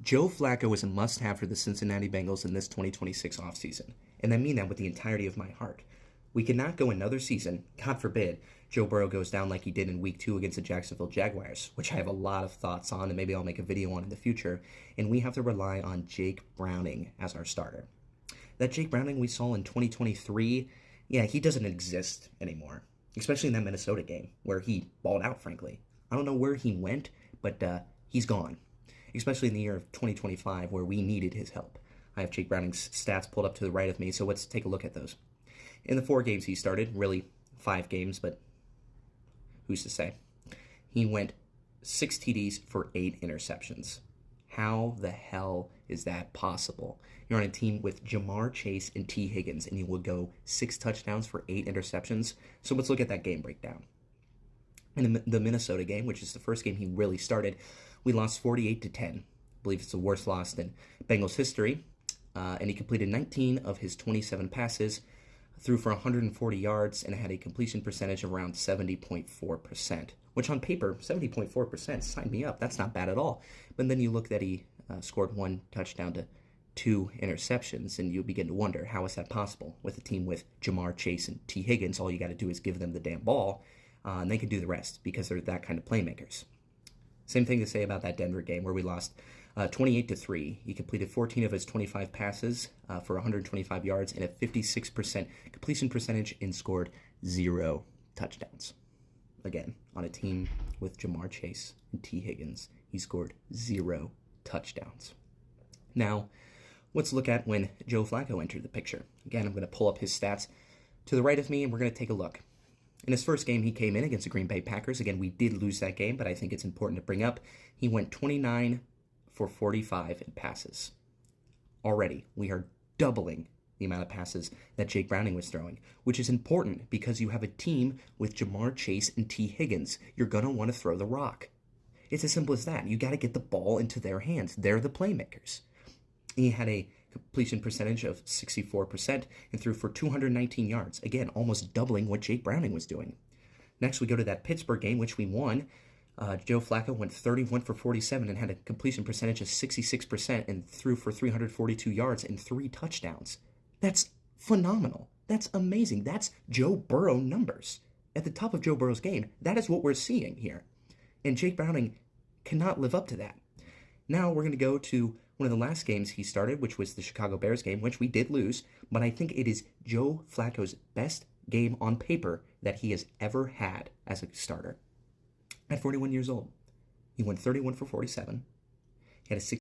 Joe Flacco is a must-have for the Cincinnati Bengals in this 2026 offseason, and I mean that with the entirety of my heart. We cannot go another season, God forbid, Joe Burrow goes down like he did in Week 2 against the Jacksonville Jaguars, which I have a lot of thoughts on and maybe I'll make a video on in the future, and we have to rely on Jake Browning as our starter. That Jake Browning we saw in 2023, yeah, he doesn't exist anymore, especially in that Minnesota game where he balled out, frankly. I don't know where he went, but he's gone, especially in the year of 2025 where we needed his help. I have Jake Browning's stats pulled up to the right of me, so let's take a look at those. In the 4 games he started, really 5 games, but who's to say? He went 6 TDs for 8 interceptions. How the hell is that possible? You're on a team with Jamar Chase and T. Higgins, and you will go 6 touchdowns for 8 interceptions. So let's look at that game breakdown. In the Minnesota game, which is the first game he really started, we lost 48-10. I believe it's the worst loss in Bengals history. And he completed 19 of his 27 passes, threw for 140 yards, and had a completion percentage of around 70.4%, which on paper, 70.4%, sign me up. That's not bad at all. But then you look that he scored 1 touchdown to 2 interceptions, and you begin to wonder, how is that possible? With a team with Jamar Chase and T. Higgins, all you got to do is give them the damn ball, and they can do the rest because they're that kind of playmakers. Same thing to say about that Denver game where we lost 28-3. He completed 14 of his 25 passes for 125 yards and a 56% completion percentage and scored 0 touchdowns. Again, on a team with Jamar Chase and T. Higgins, he scored 0 touchdowns. Now, let's look at when Joe Flacco entered the picture. Again, I'm going to pull up his stats to the right of me, and we're going to take a look. In his first game, he came in against the Green Bay Packers. Again, we did lose that game, but I think it's important to bring up. He went 29 for 45 in passes. Already, we are doubling the amount of passes that Jake Browning was throwing, which is important because you have a team with Jamar Chase and T. Higgins. You're going to want to throw the rock. It's as simple as that. You got to get the ball into their hands. They're the playmakers. He had a completion percentage of 64% and threw for 219 yards. Again, almost doubling what Jake Browning was doing. Next, we go to that Pittsburgh game, which we won. Joe Flacco went 31 for 47 and had a completion percentage of 66% and threw for 342 yards and 3 touchdowns. That's phenomenal. That's amazing. That's Joe Burrow numbers. At the top of Joe Burrow's game, that is what we're seeing here. And Jake Browning cannot live up to that. Now we're going to go to one of the last games he started, which was the Chicago Bears game, which we did lose, but I think it is Joe Flacco's best game on paper that he has ever had as a starter. At 41 years old, he went 31 for 47. He had a